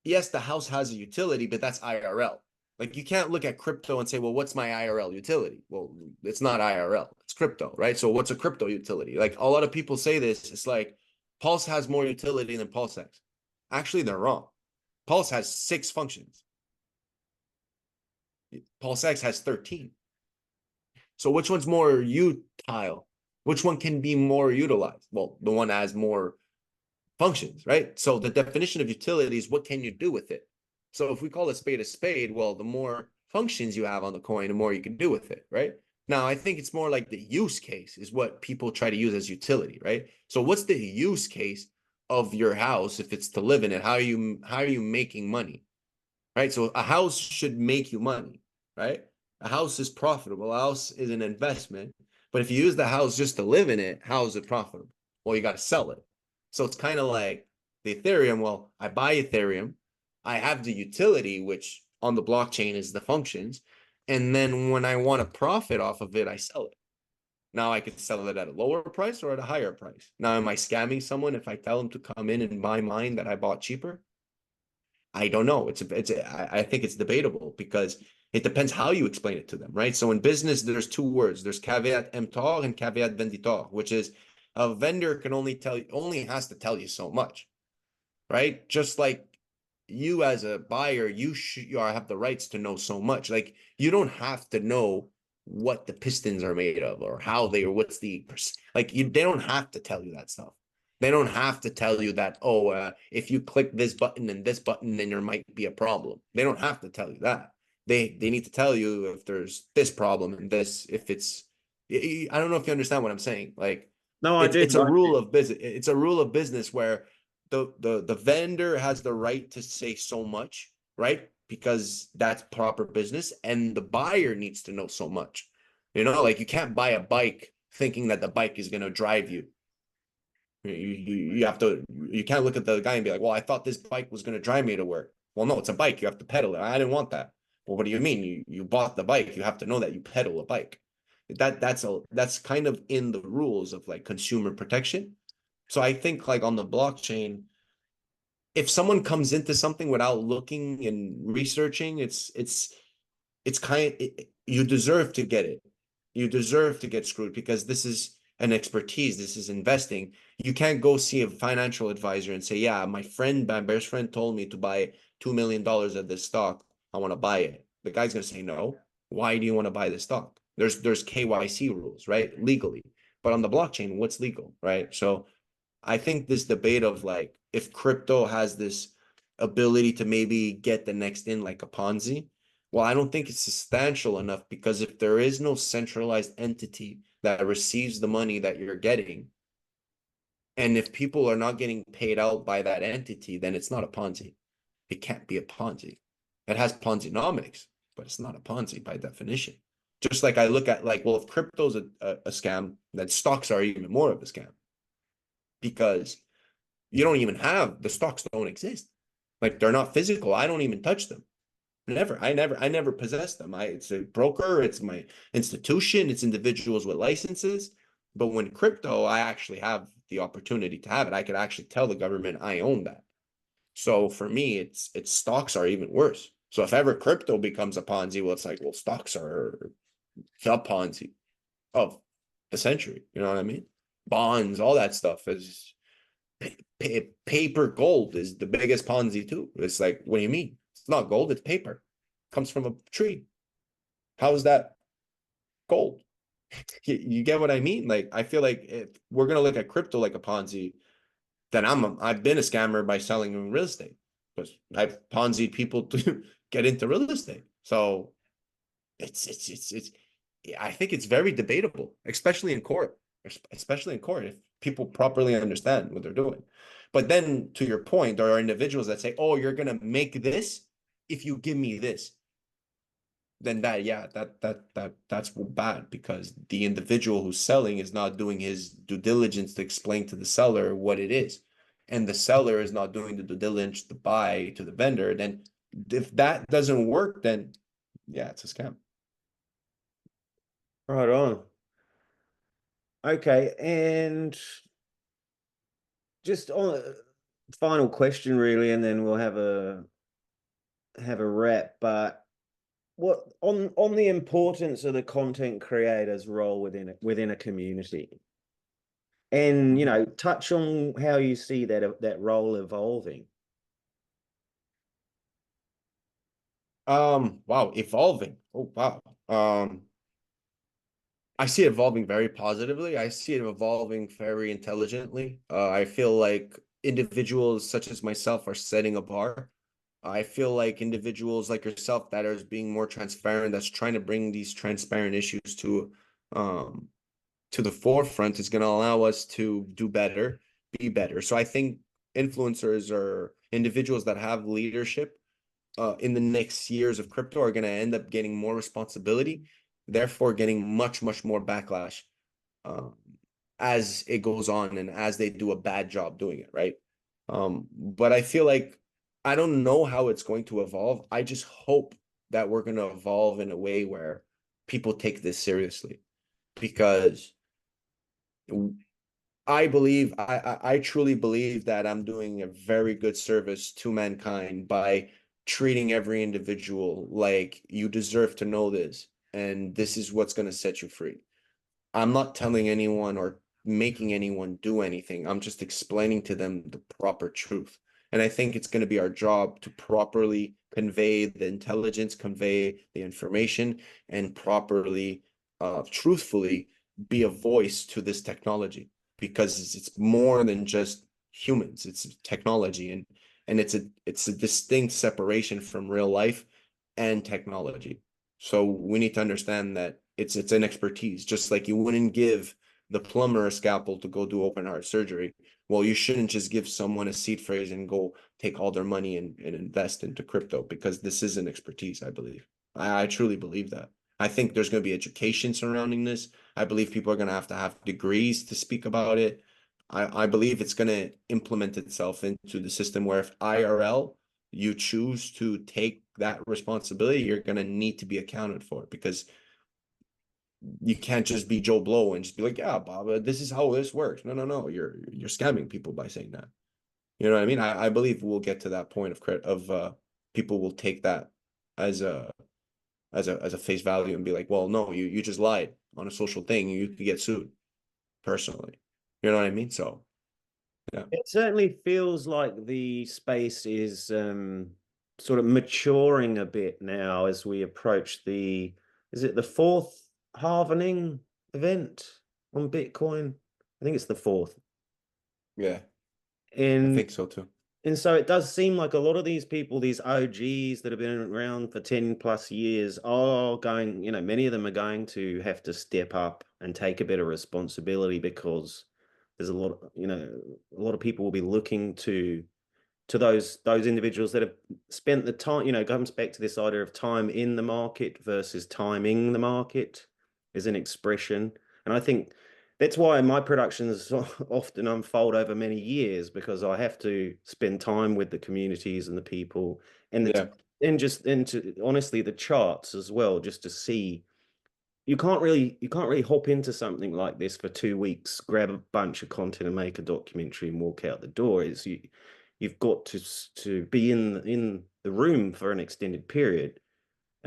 yes, the house has a utility, but that's IRL. Like you can't look at crypto and say, well, what's my IRL utility? Well, it's not IRL, it's crypto, right? So what's a crypto utility? Like a lot of people say this, it's like Pulse has more utility than PulseX. Actually, they're wrong. Pulse has 6 functions. PulseX has 13. So which one's more utile? Which one can be more utilized? Well, the one has more functions, right? So the definition of utility is what can you do with it? So if we call a spade, well, the more functions you have on the coin, the more you can do with it, right? Now, I think it's more like the use case is what people try to use as utility, right? So what's the use case of your house if it's to live in it? How are you making money? Right? So a house should make you money, right? A house is profitable. A house is an investment. But if you use the house just to live in it, how is it profitable? Well, you got to sell it. So it's kind of like the Ethereum. Well, I buy Ethereum. I have the utility, which on the blockchain is the functions. And then when I want to profit off of it, I sell it. Now I could sell it at a lower price or at a higher price. Now, am I scamming someone if I tell them to come in and buy mine that I bought cheaper? I don't know. I think it's debatable because it depends how you explain it to them, right? So in business, there's two words. There's caveat emptor and caveat venditor, which is a vendor can only has to tell you so much, right? Just like you as a buyer, you have the rights to know so much. Like you don't have to know what the pistons are made of or how they or what's the like they don't have to tell you that stuff. They don't have to tell you that, oh, if you click this button and this button, then there might be a problem. They don't have to tell you that. They need to tell you if there's this problem and this, if it's I don't know if you understand what I'm saying. Like No, I it's do. it's a rule of business. It's a rule of business where the vendor has the right to say so much, right? Because that's proper business, and the buyer needs to know so much. Like you can't buy a bike thinking that the bike is going to drive you. You have to you can't look at the guy and be like, well, I thought this bike was going to drive me to work. Well, no, it's a bike. You have to pedal it. I didn't want that. Well, what do you mean? You bought the bike. You have to know that you pedal a bike. That's kind of in the rules of like consumer protection. So I think like on the blockchain, if someone comes into something without looking and researching, it's you deserve to get it. You deserve to get screwed because this is an expertise. This is investing. You can't go see a financial advisor and say, yeah, my best friend told me to buy $2 million of this stock. I want to buy it. The guy's gonna say no. Why do you want to buy this stock? There's KYC rules, right? Legally. But on the blockchain, what's legal, right? So I think this debate of like if crypto has this ability to maybe get the next in like a Ponzi, well, I don't think it's substantial enough because if there is no centralized entity that receives the money that you're getting, and if people are not getting paid out by that entity, then it's not a Ponzi. It can't be a Ponzi. It has Ponzinomics, but it's not a Ponzi by definition. Just like I look at like, well, if crypto's a scam, then stocks are even more of a scam because you don't even have the stocks don't exist. Like they're not physical. I don't even touch them. I never possess them. It's a broker, it's my institution, it's individuals with licenses. But when crypto, I actually have the opportunity to have it. I could actually tell the government I own that. So for me, it's stocks are even worse. So if ever crypto becomes a Ponzi, well, it's like, well, stocks are the Ponzi of the century. You know what I mean? Bonds, all that stuff is paper gold is the biggest Ponzi too. It's like, what do you mean? It's not gold, it's paper. It comes from a tree. How is that gold? You get what I mean? Like, I feel like if we're gonna look at crypto like a Ponzi, then I've been a scammer by selling real estate because I've Ponzi'd people to get into real estate. So it's I think it's very debatable, especially in court, if people properly understand what they're doing. But then to your point, there are individuals that say, oh, you're gonna make this if you give me this. Then that's bad because the individual who's selling is not doing his due diligence to explain to the seller what it is. And the seller is not doing the due diligence to buy to the vendor. Then if that doesn't work, then yeah, it's a scam. Right on. Okay, and just on final question, really, and then we'll have a wrap. But what on the importance of the content creator's role within a community, and touch on how you see that role evolving. Wow, evolving. Oh, wow. I see it evolving very positively. I see it evolving very intelligently. I feel like individuals such as myself are setting a bar. I feel like individuals like yourself that are being more transparent, that's trying to bring these transparent issues um to the forefront is going to allow us to do better, be better. So I think influencers or individuals that have leadership in the next years of crypto are going to end up getting more responsibility, therefore getting much, much more backlash um, as it goes on and as they do a bad job doing it, right? But I feel like I don't know how it's going to evolve. I just hope that we're going to evolve in a way where people take this seriously because I truly believe that I'm doing a very good service to mankind by treating every individual like you deserve to know this, and this is what's going to set you free. I'm not telling anyone or making anyone do anything. I'm just explaining to them the proper truth. And I think it's going to be our job to properly convey the intelligence, convey the information, and properly, truthfully be a voice to this technology because it's more than just humans. It's technology and it's a distinct separation from real life and technology. So we need to understand that it's an expertise, just like you wouldn't give the plumber a scalpel to go do open heart surgery. Well, you shouldn't just give someone a seed phrase and go take all their money and invest into crypto because this is an expertise, I believe. I truly believe that. I think there's going to be education surrounding this. I believe people are going to have degrees to speak about it. I believe it's going to implement itself into the system where if IRL you choose to take that responsibility, you're going to need to be accounted for because you can't just be Joe Blow and just be like, yeah, Bob, this is how this works. No, no, no. You're scamming people by saying that. You know what I mean? I believe we'll get to that point of credit of people will take that as a face value and be like, well, no, you just lied on a social thing. You could get sued personally. You know what I mean? So yeah. It certainly feels like the space is sort of maturing a bit now as we approach is it the fourth halvening event on Bitcoin? I think it's the fourth. Yeah, I And think so too. and so it does seem like a lot of these people, these OGs that have been around for 10 plus years, are going, many of them are going to have to step up and take a bit of responsibility because there's a lot of people will be looking to those individuals that have spent the time, comes back to this idea of time in the market versus timing the market is an expression. And I think that's why my productions often unfold over many years because I have to spend time with the communities and the people and Yeah, honestly the charts as well, just to see you can't really hop into something like this for 2 weeks, grab a bunch of content and make a documentary and walk out the door. You've got to be in the room for an extended period.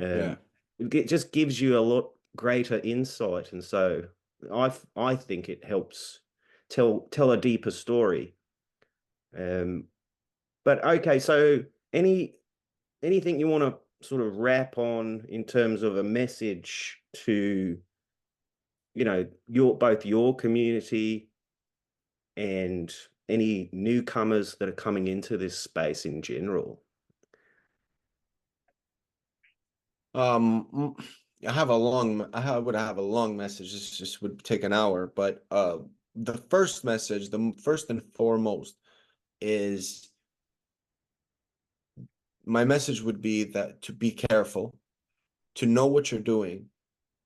yeah. It just gives you a lot greater insight, and so I think it helps tell a deeper story. Um, but okay, so any anything you want to sort of wrap on in terms of a message to your both your community and any newcomers that are coming into this space in general? Um, I would have a long message. This just would take an hour, but the first message, the first and foremost is my message would be that to be careful, to know what you're doing,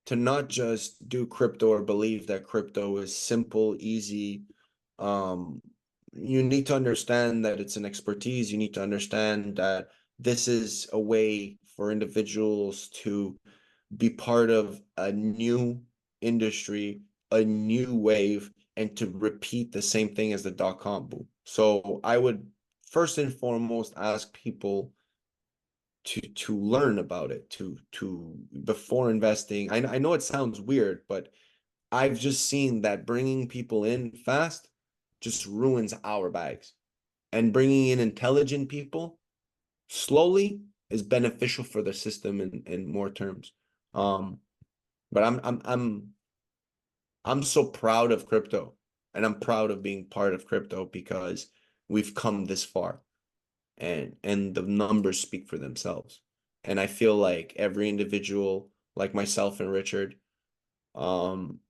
to not just do crypto or believe that crypto is simple, easy. Um, you need to understand that it's an expertise. You need to understand that this is a way for individuals to be part of a new industry, a new wave, and to repeat the same thing as the dot-com boom. So I would first and foremost ask people to learn about it, to before investing. I know it sounds weird, but I've just seen that bringing people in fast just ruins our bags. And bringing in intelligent people slowly is beneficial for the system in more terms. Um, but I'm so proud of crypto, and I'm proud of being part of crypto because we've come this far, and the numbers speak for themselves. And I feel like every individual, like myself and Richard,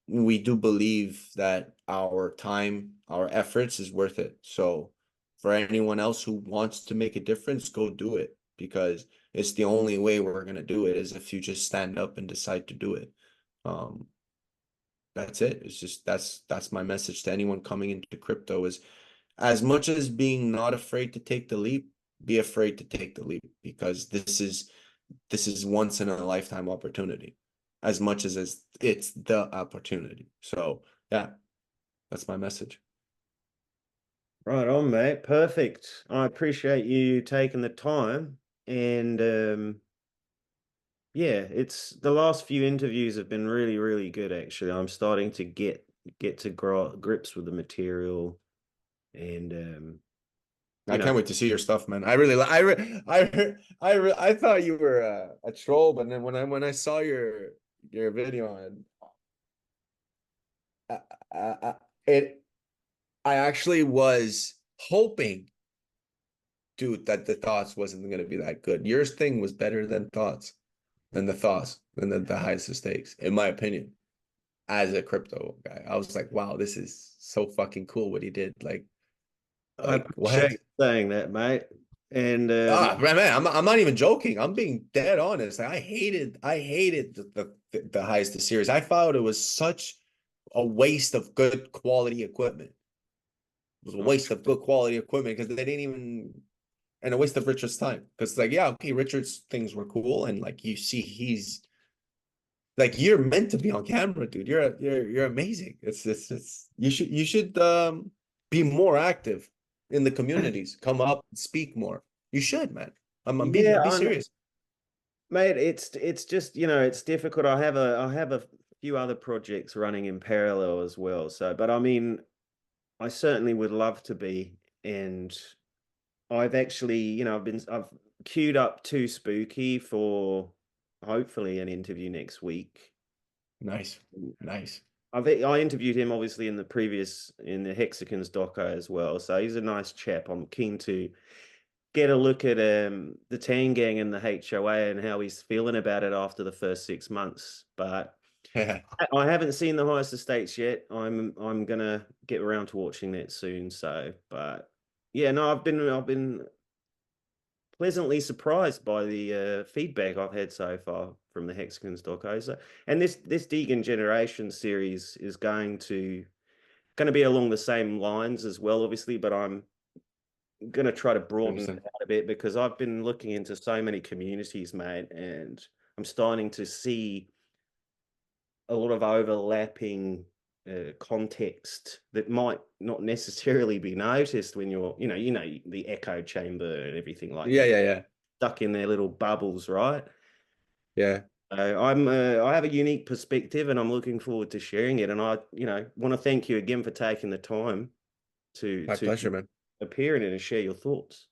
we do believe that our time, our efforts is worth it. So for anyone else who wants to make a difference, go do it because it's the only way we're gonna do it is if you just stand up and decide to do it. Um, that's it. It's just that's my message to anyone coming into crypto is as much as being not afraid to take the leap, be afraid to take the leap because this is once in a lifetime opportunity as much as it's the opportunity. So yeah, that's my message. Right on, mate. Perfect. I appreciate you taking the time. And yeah, it's the last few interviews have been really, really good actually. I'm starting to get to grips with the material and I you know, can't wait to see your stuff, man. I really, I thought you were a troll, but then when I saw your video, and I, I, it, I actually was hoping, dude, that the thoughts wasn't gonna be that good. Yours thing was better than thoughts, than the thoughts, than the highest of stakes, in my opinion. As a crypto guy, I was like, wow, this is so fucking cool what he did. I Like appreciate what? you saying that, mate. And Man, I'm not even joking. I'm being dead honest. I hated the highest of series. I thought it was such a waste of good quality equipment. It was a waste of good quality equipment because they didn't even, and a waste of Richard's time. Because like, yeah, okay, Richard's things were cool, and like you see, he's like you're meant to be on camera, dude. You're amazing. It's you should be more active in the communities. Come up, speak more. You should, man. yeah, I'm I serious. Mate, it's just, it's difficult. I have a few other projects running in parallel as well. So, but I mean, I certainly would love to be. And I've actually, I've queued up Too Spooky for hopefully an interview next week. Nice, nice. I interviewed him obviously in the Hexagons doco as well. So he's a nice chap. I'm keen to get a look at the Tan Gang and the HOA and how he's feeling about it after the first 6 months. But Yeah, I haven't seen the highest estates yet. I'm gonna get around to watching that soon. So, but yeah, no, I've been pleasantly surprised by the feedback I've had so far from the Hexagons doco. So, and this Degen Generation series is going to be along the same lines as well, obviously. But I'm going to try to broaden it 100%. out a bit because I've been looking into so many communities, mate, and I'm starting to see a lot of overlapping context that might not necessarily be noticed when the echo chamber and everything like Yeah, that, yeah, yeah, stuck in their little bubbles, right? yeah. I have a unique perspective, and I'm looking forward to sharing it. And I, want to thank you again for taking the time to My pleasure, man. appear in it and share your thoughts.